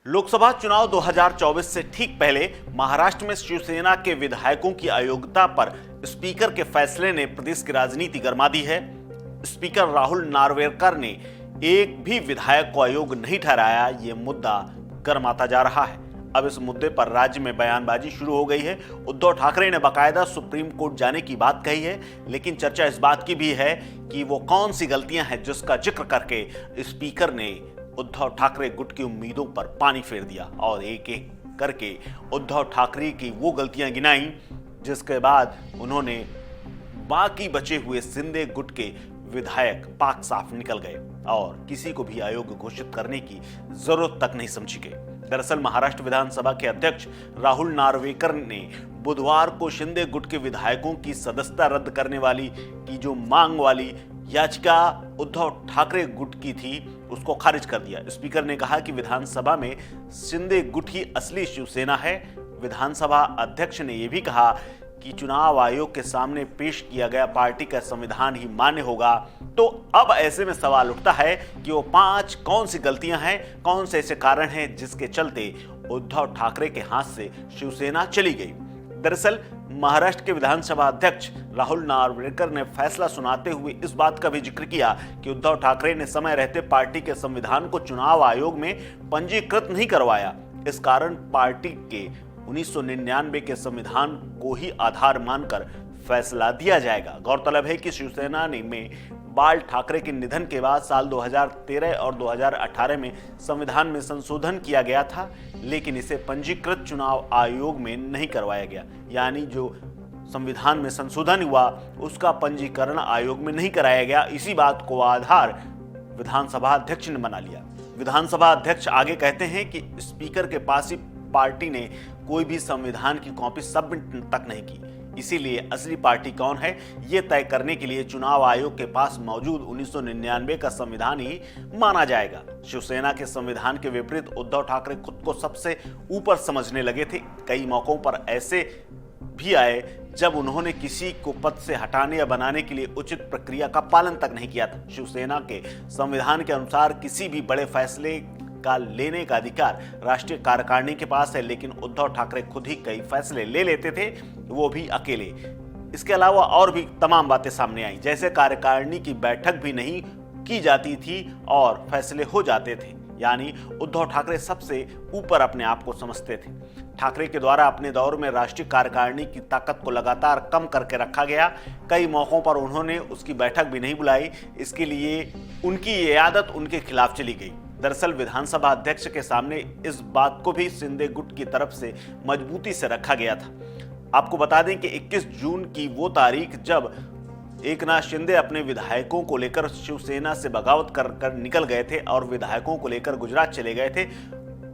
लोकसभा चुनाव 2024 से ठीक पहले महाराष्ट्र में शिवसेना के विधायकों की अयोग्यता पर स्पीकर के फैसले ने प्रदेश की राजनीति गरमा दी है। स्पीकर राहुल नार्वेकर ने एक भी विधायक को अयोग्य नहीं ठहराया। ये मुद्दा गरमाता जा रहा है। अब इस मुद्दे पर राज्य में बयानबाजी शुरू हो गई है। उद्धव ठाकरे ने बाकायदा सुप्रीम कोर्ट जाने की बात कही है, लेकिन चर्चा इस बात की भी है कि वो कौन सी गलतियां हैं जिसका जिक्र करके स्पीकर ने उद्धव ठाकरे गुट की उम्मीदों पर पानी फेर दिया और एक एक करके उद्धव ठाकरे की वो गलतियां गिनाई जिसके बाद उन्होंने बाकी बचे हुए शिंदे गुट के विधायक पाक साफ निकल गए और किसी को भी अयोग्य घोषित करने की जरूरत तक नहीं समझी गई। दरअसल महाराष्ट्र विधानसभा के अध्यक्ष राहुल नार्वेकर ने बुधवार को शिंदे गुट के विधायकों की सदस्यता रद्द करने वाली की जो मांग वाली याचिका उद्धव ठाकरे गुट की थी उसको खारिज कर दिया। स्पीकर ने कहा कि विधानसभा में शिंदे गुट ही असली शिवसेना है। विधानसभा अध्यक्ष ने यह भी कहा कि चुनाव आयोग के सामने पेश किया गया पार्टी का संविधान ही मान्य होगा। तो अब ऐसे में सवाल उठता है कि वो 5 कौन सी गलतियां हैं, कौन से ऐसे कारण हैं जिसके चलते उद्धव ठाकरे के हाथ से शिवसेना चली गई। दरअसल महाराष्ट्र के विधानसभा अध्यक्ष राहुल नार्वेकर ने फैसला सुनाते हुए इस बात का भी जिक्र किया कि उद्धव ठाकरे ने समय रहते पार्टी के संविधान को चुनाव आयोग में पंजीकृत नहीं करवाया। इस कारण पार्टी के 1999 के संविधान को ही आधार मानकर फैसला दिया जाएगा। गौरतलब है कि शिवसेना में बाल ठाकरे के निधन के बाद साल 2013 और 2018 में संविधान में संशोधन किया गया था, लेकिन इसे पंजीकृत चुनाव आयोग में नहीं करवाया गया। यानी जो संविधान में संशोधन हुआ उसका पंजीकरण आयोग में नहीं कराया गया। इसी बात को आधार विधानसभा अध्यक्ष ने बना लिया। विधानसभा अध्यक्ष आगे कहते हैं कि स्पीकर के पास ही पार्टी ने कोई भी संविधान की कॉपी सबमिट तक नहीं की, इसीलिए असली पार्टी कौन है ये तय करने के लिए चुनाव आयोग के पास मौजूद 1999 का संविधान ही माना जाएगा। शिवसेना के संविधान के विपरीत उद्धव ठाकरे खुद को सबसे ऊपर समझने लगे थे। कई मौकों पर ऐसे भी आए जब उन्होंने किसी को पद से हटाने या बनाने के लिए उचित प्रक्रिया का पालन तक नहीं किया था। शिवसेना के संविधान के अनुसार किसी भी बड़े फैसले का लेने का अधिकार राष्ट्रीय कार्यकारिणी के पास है, लेकिन उद्धव ठाकरे खुद ही कई फैसले ले लेते थे, वो भी अकेले। इसके अलावा और भी तमाम बातें सामने आई, जैसे कार्यकारिणी की बैठक भी नहीं की जाती थी और फैसले हो जाते थे। यानी उद्धव ठाकरे सबसे ऊपर अपने आप को समझते थे। ठाकरे के द्वारा अपने दौर में राष्ट्रीय कार्यकारिणी की ताकत को लगातार कम करके रखा गया। कई मौकों पर उन्होंने उसकी बैठक भी नहीं बुलाई। इसके लिए उनकी ये आदत उनके खिलाफ चली गई। दरअसल विधानसभा अध्यक्ष के सामने इस बात को भी शिंदे गुट की तरफ से मजबूती से रखा गया था। आपको बता दें कि 21 जून की वो तारीख जब एकनाथ शिंदे अपने विधायकों को लेकर शिवसेना से बगावत कर निकल गए थे और विधायकों को लेकर गुजरात चले गए थे,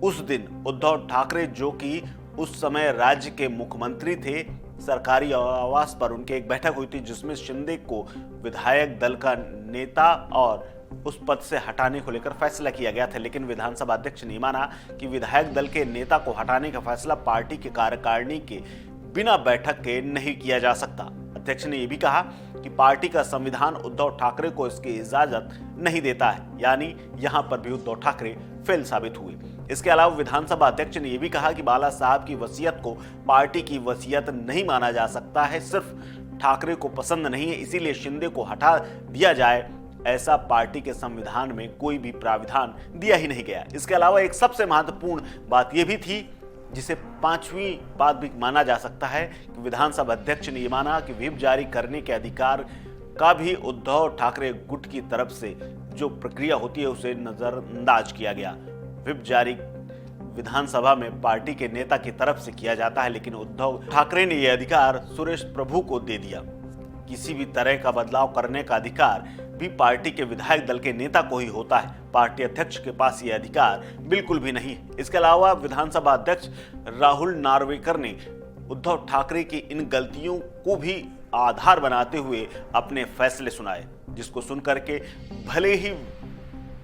उस दिन उद्धव ठाकरे जो कि उस समय राज्य के मुख्यमंत्री थे, सरकारी आवास पर उनकी एक बैठक हुई थी जिसमें शिंदे को विधायक दल का नेता और उस पद से हटाने को लेकर फैसला किया गया था। लेकिन विधानसभा अध्यक्ष ने माना कि विधायक दल के नेता को हटाने का फैसला पार्टी के कार्यकारिणी के बिना बैठक के नहीं किया जा सकता। अध्यक्ष ने यह भी कहा कि पार्टी का संविधान उद्धव ठाकरे को इसकी इजाजत नहीं देता है। यानी यहां पर भी उद्धव ठाकरे फेल साबित हुए। इसके अलावा विधानसभा अध्यक्ष ने यह भी कहा कि बाला साहब की वसीयत को पार्टी की वसीयत नहीं माना जा सकता है। सिर्फ ठाकरे को पसंद नहीं है, इसीलिए शिंदे को हटा दिया जाए, ऐसा पार्टी के संविधान में कोई भी प्राविधान दिया ही नहीं गया। इसके अलावा एक सबसे महत्वपूर्ण बात यह भी थी, जिसे 5वीं बात भी माना जा सकता है, कि विधानसभा अध्यक्ष ने यह माना कि व्हिप जारी करने के अधिकार का भी उद्धव ठाकरे गुट की तरफ से जो प्रक्रिया होती है उसे नजरअंदाज किया गया। व्हिप जारी विधानसभा में पार्टी के नेता की तरफ से किया जाता है, लेकिन उद्धव ठाकरे ने यह अधिकार सुरेश प्रभु को दे दिया। किसी भी तरह का बदलाव करने का अधिकार भी पार्टी के विधायक दल के नेता को ही होता है। पार्टी अध्यक्ष के पास यह अधिकार बिल्कुल भी नहीं है। इसके अलावा विधानसभा अध्यक्ष राहुल नार्वेकर ने उद्धव ठाकरे की इन गलतियों को भी आधार बनाते हुए अपने फैसले सुनाए, जिसको सुनकर के भले ही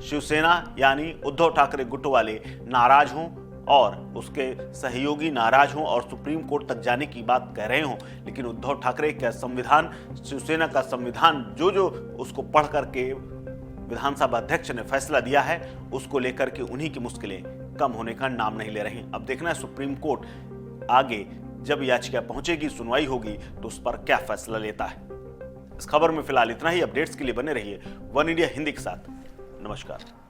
शिवसेना यानी उद्धव ठाकरे गुट वाले नाराज हों और उसके सहयोगी नाराज हों और सुप्रीम कोर्ट तक जाने की बात कह रहे हों, लेकिन उद्धव ठाकरे का संविधान, शिवसेना का संविधान जो उसको पढ़ करके विधानसभा अध्यक्ष ने फैसला दिया है, उसको लेकर के उन्हीं की मुश्किलें कम होने का नाम नहीं ले रही। अब देखना है सुप्रीम कोर्ट आगे जब याचिका पहुंचेगी, सुनवाई होगी, तो उस पर क्या फैसला लेता है। इस खबर में फिलहाल इतना ही। अपडेट्स के लिए बने रहिए वन इंडिया हिंदी के साथ। नमस्कार।